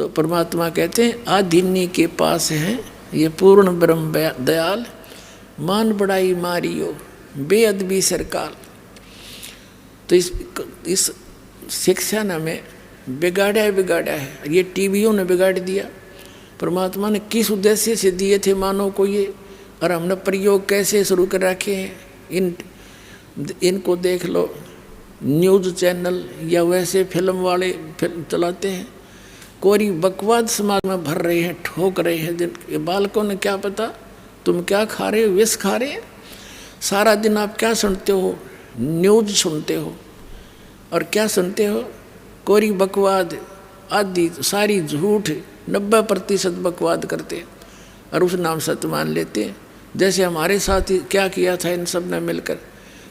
तो परमात्मा कहते हैं आधिन्य के पास है ये पूर्ण ब्रह्म दयाल, मान बड़ाई मारियो बेअदबी सरकार। तो इस शिक्षा ने हमें बिगाड़ा है, ये टीवियों ने बिगाड़ दिया। परमात्मा ने किस उद्देश्य से दिए थे मानव को ये, और हमने प्रयोग कैसे शुरू कर रखे हैं। इनको देख लो, न्यूज़ चैनल या वैसे फिल्म वाले फिल्म चलाते हैं, कोरी बकवाद समाज में भर रहे हैं, ठोक रहे हैं। ये बालकों ने क्या पता तुम क्या खा रहे हो, विष खा रहे हैं। सारा दिन आप क्या सुनते हो, न्यूज़ सुनते हो, और क्या सुनते हो, कोरी बकवाद आदि सारी झूठ, 90% बकवाद करते हैं और उस नाम सत्य मान लेते हैं। जैसे हमारे साथ ही क्या किया था इन सब ने मिलकर,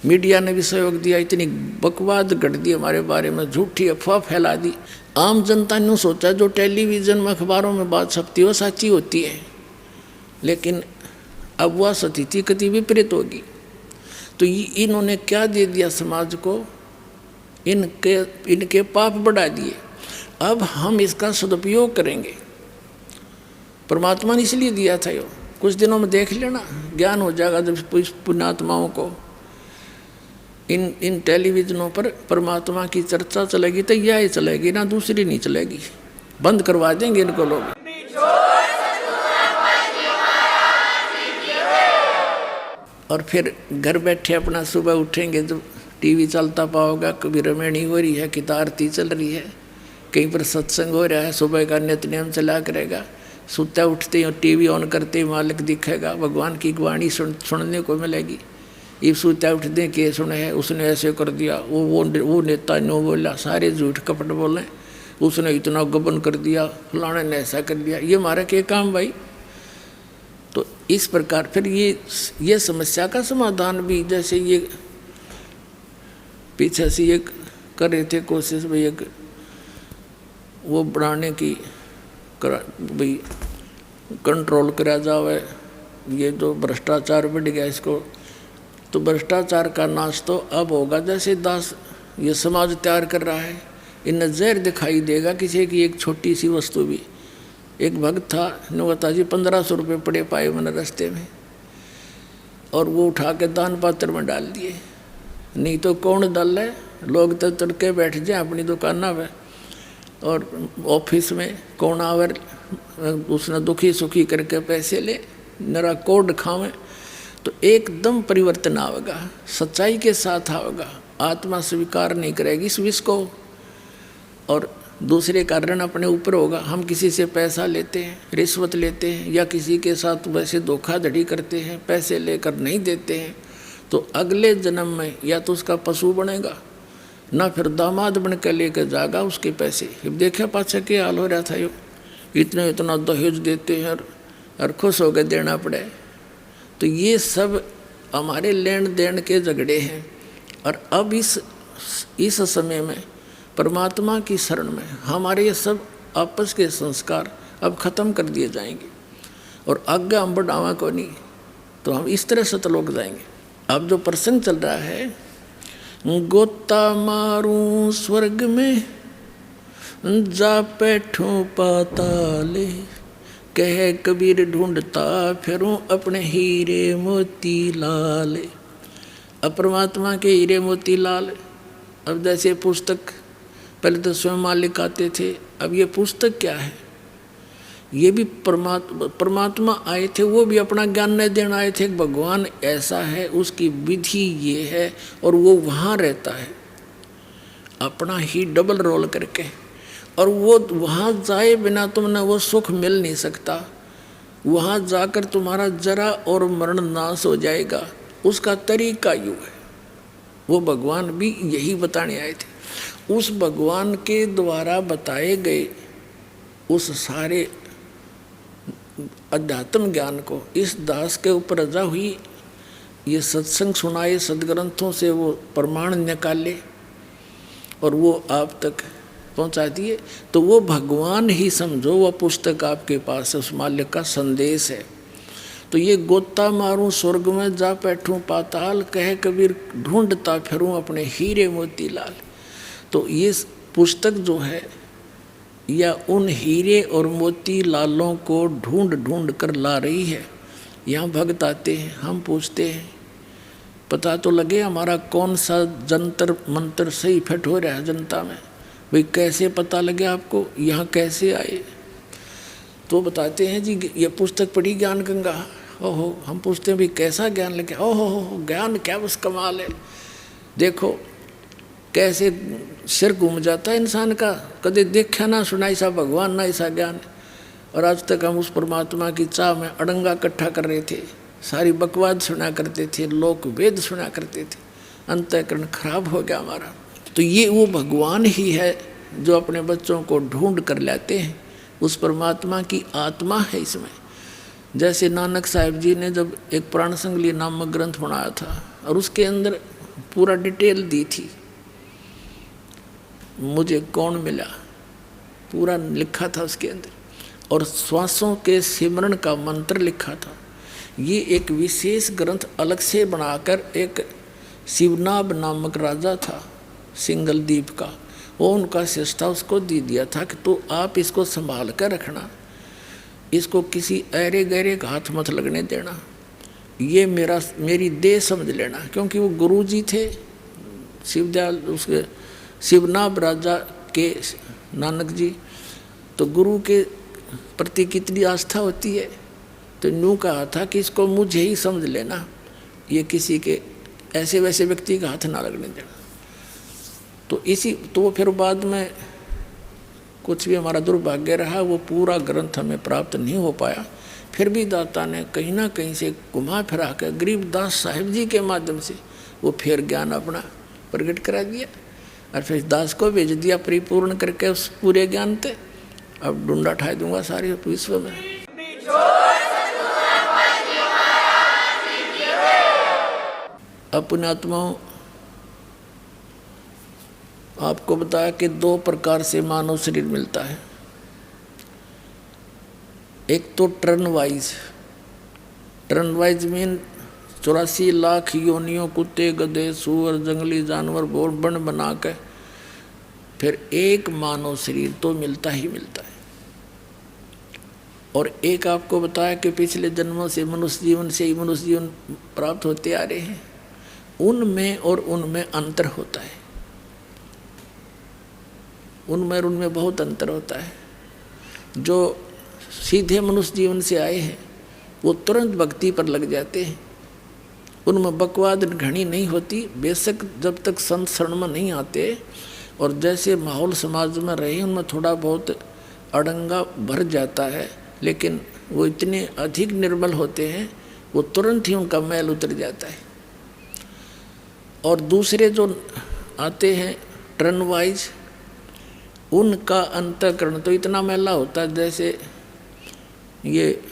मीडिया ने भी सहयोग दिया, इतनी बकवाद गढ़ दी हमारे बारे में, झूठी अफवाह फैला दी। आम जनता ने सोचा जो टेलीविज़न में अखबारों में बात छपती वो सच्ची होती है, लेकिन अब वह स्थिति कति विपरीत होगी। तो इन्होंने क्या दे दिया समाज को, इनके पाप बढ़ा दिए। अब हम इसका सदुपयोग करेंगे। परमात्मा ने इसलिए दिया था यो, कुछ दिनों में देख लेना ज्ञान हो जाएगा। जब पुण्यात्माओं को इन टेलीविजनों पर परमात्मा की चर्चा चलेगी तो यह ही चलेगी ना, दूसरी नहीं चलेगी। बंद करवा देंगे इनको लोग। और फिर घर बैठे अपना सुबह उठेंगे, जब टीवी चलता पाओगा, कभी रमेणी हो रही है, कि आरती चल रही है, कहीं पर सत्संग हो रहा है, सुबह का नित्य नियम चला करेगा। सुता उठते ही टीवी ऑन करते ही मालिक दिखेगा, भगवान की वाणी सुनने को मिलेगी। ये सूता उठते के सुने है, उसने ऐसे कर दिया, वो नेता नो बोला, सारे झूठ कपट बोले, उसने इतना गबन कर दिया, फलाने ने ऐसा कर दिया। ये हमारा क्या काम भाई। तो इस प्रकार फिर ये समस्या का समाधान भी, जैसे ये पीछे से ये कर रहे थे कोशिश भाई, एक वो बनाने की भाई कंट्रोल करा जाए, ये जो भ्रष्टाचार बढ़ गया इसको, तो भ्रष्टाचार का नाश तो अब होगा। जैसे दास ये समाज तैयार कर रहा है, इन्हें जहर दिखाई देगा किसी की एक छोटी सी वस्तु भी। एक भक्त था, नुगता जी 1500 रुपये पड़े पाए मैंने रास्ते में, और वो उठा के दान पात्र में डाल दिए। नहीं तो कौन डाल है, लोग तो तड़के बैठ जाए अपनी दुकाना पे और ऑफिस में, कौन आवर उसने दुखी सुखी करके पैसे ले, नरा कोड खावे। तो एकदम परिवर्तन आवेगा, सच्चाई के साथ आवेगा। आत्मा स्वीकार नहीं करेगी इस विष को, और दूसरे कारण अपने ऊपर होगा। हम किसी से पैसा लेते हैं, रिश्वत लेते हैं, या किसी के साथ वैसे धोखाधड़ी करते हैं, पैसे लेकर नहीं देते हैं, तो अगले जन्म में या तो उसका पशु बनेगा, ना फिर दामाद बन के लेकर जाएगा उसके पैसे। देखा पाछा क्या हाल हो रहा था, यो इतना दहेज देते हैं और खुश होकर देना पड़े। तो ये सब हमारे लेन देन के झगड़े हैं। और अब इस समय में परमात्मा की शरण में हमारे ये सब आपस के संस्कार अब खत्म कर दिए जाएंगे, और आगे हम बढ़ावा को नहीं, तो हम इस तरह से तलोक जाएंगे। अब जो प्रसंग चल रहा है, गोता मारूं स्वर्ग में जा बैठूं पाताले, कह कबीर ढूंढता फिरूं अपने हीरे मोती लाल। अब परमात्मा के हीरे मोती लाल, अब जैसे पुस्तक पहले तो स्वयं मालिक आते थे, अब ये पुस्तक क्या है, ये भी परमात्मा आए थे, वो भी अपना ज्ञान नहीं देना आए थे। भगवान ऐसा है, उसकी विधि ये है, और वो वहाँ रहता है अपना ही डबल रोल करके, और वो वहाँ जाए बिना तुमने वो सुख मिल नहीं सकता। वहाँ जाकर तुम्हारा जरा और मरण नाश हो जाएगा, उसका तरीका यूँ है। वो भगवान भी यही बताने आए थे। उस भगवान के द्वारा बताए गए उस सारे अध्यात्म ज्ञान को इस दास के ऊपर रजा हुई, ये सत्संग सुनाए, सदग्रंथों से वो प्रमाण निकाले और वो आप तक पहुंचा दिए। तो वो भगवान ही समझो, वह पुस्तक आपके पास है, उस मालिक का संदेश है। तो ये गोता मारूं स्वर्ग में जा बैठूं पाताल, कह कबीर ढूंढता फिरूं अपने हीरे मोती लाल। तो ये पुस्तक जो है या उन हीरे और मोती लालों को ढूंढ ढूंढ कर ला रही है। यहाँ भक्त आते हैं, हम पूछते हैं पता तो लगे हमारा कौन सा जंतर मंत्र सही फिट हो रहा है जनता में। भाई कैसे पता लगे आपको, यहाँ कैसे आए? तो बताते हैं जी ये पुस्तक पढ़ी ज्ञान गंगा। ओहो, हम पूछते हैं भाई कैसा ज्ञान लेके? ओहो, ज्ञान क्या बस कमाल है। देखो कैसे सिर घूम जाता है इंसान का, कभी देखा ना सुना ऐसा भगवान ना ऐसा ज्ञान। और आज तक हम उस परमात्मा की चाह में अड़ंगा इकट्ठा कर रहे थे, सारी बकवाद सुना करते थे, लोक वेद सुना करते थे, अंतःकरण खराब हो गया हमारा। तो ये वो भगवान ही है जो अपने बच्चों को ढूंढ कर लाते हैं, उस परमात्मा की आत्मा है इसमें। जैसे नानक साहिब जी ने जब एक प्राण संगली नामक ग्रंथ बनाया था और उसके अंदर पूरा डिटेल दी थी, मुझे कौन मिला पूरा लिखा था उसके अंदर, और श्वासों के सिमरण का मंत्र लिखा था। ये एक विशेष ग्रंथ अलग से बनाकर एक शिवनाभ नामक राजा था सिंगल द्वीप का, वो उनका शिष्टा उसको दे दिया था कि तो आप इसको संभाल कर रखना, इसको किसी ऐरे गहरे का हाथ मत लगने देना, ये मेरी देह समझ लेना। क्योंकि वो गुरु जी थे शिवदयाल, उसके शिवनाभ राजा के नानक जी, तो गुरु के प्रति कितनी आस्था होती है। तो यूँ कहा था कि इसको मुझे ही समझ लेना, ये किसी के ऐसे वैसे व्यक्ति का हाथ ना लगने देना। तो फिर बाद में कुछ भी हमारा दुर्भाग्य रहा, वो पूरा ग्रंथ हमें प्राप्त नहीं हो पाया। फिर भी दाता ने कहीं ना कहीं से घुमा फिरा कर गरीबदास साहिब जी के माध्यम से वो फिर ज्ञान अपना प्रकट करा दिया, और फिर दास को भेज दिया परिपूर्ण करके उस पूरे ज्ञान से। अब डूंडा ठा दूंगा सारे विश्व में। अपने आत्माओं, आपको बताया कि 2 प्रकार से मानव शरीर मिलता है। एक तो टर्न वाइज मीन 84 लाख योनियों, कुत्ते गधे सूअर जंगली जानवर बोल बन बना के फिर एक मानव शरीर तो मिलता ही मिलता है। और एक आपको बताया कि पिछले जन्मों से मनुष्य जीवन से ही मनुष्य जीवन प्राप्त होते आ रहे हैं, उनमें और उनमें अंतर होता है, उनमें और उनमें बहुत अंतर होता है। जो सीधे मनुष्य जीवन से आए हैं वो तुरंत भक्ति पर लग जाते हैं, उनमें बकवाद घनी नहीं होती, बेशक जब तक संत शरण में नहीं आते और जैसे माहौल समाज में रहे उनमें थोड़ा बहुत अड़ंगा भर जाता है, लेकिन वो इतने अधिक निर्मल होते हैं वो तुरंत ही उनका मैल उतर जाता है। और दूसरे जो आते हैं टर्न वाइज, उनका अंतःकरण तो इतना मैला होता है, जैसे ये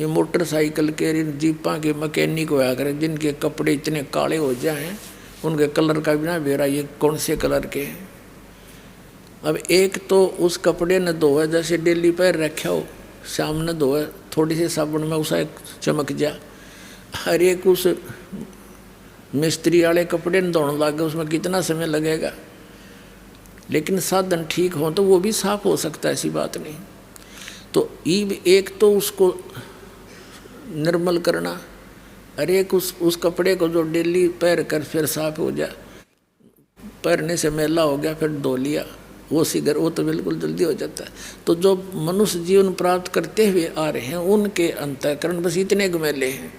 मोटरसाइकिल के जीपां के मैकेनिक होया करें जिनके कपड़े इतने काले हो जाएं, उनके कलर का भी ना बेरा ये कौन से कलर के हैं। अब एक तो उस कपड़े ने धोए, जैसे डेली पैर रखा हो, शाम ने धोए थोड़ी सी साबुन में उसा चमक जा, हर एक उस मिस्त्री वाले कपड़े ने धोने लग गए, उसमें कितना समय लगेगा। लेकिन साधन ठीक हो तो वो भी साफ हो सकता है, ऐसी बात नहीं। तो एक तो उसको निर्मल करना, और एक उस कपड़े को जो डेली पैर कर फिर साफ हो जाए, पैरने से मैला हो गया फिर धो लिया, वो तो बिल्कुल जल्दी हो जाता है। तो जो मनुष्य जीवन प्राप्त करते हुए आ रहे हैं उनके अंतःकरण बस इतने घुमेले हैं,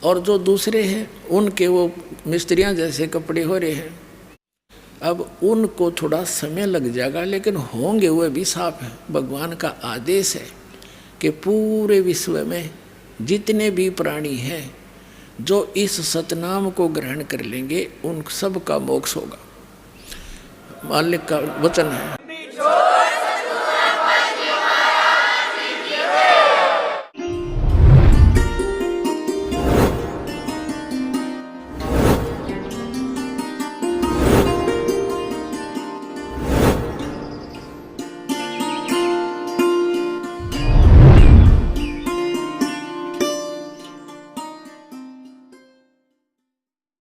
और जो दूसरे हैं उनके वो मिस्त्रियाँ जैसे कपड़े हो रहे हैं। अब उनको थोड़ा समय लग जाएगा, लेकिन होंगे वे भी साफ है। भगवान का आदेश है कि पूरे विश्व में जितने भी प्राणी हैं जो इस सतनाम को ग्रहण कर लेंगे उन सब का मोक्ष होगा। मालिक का वचन है।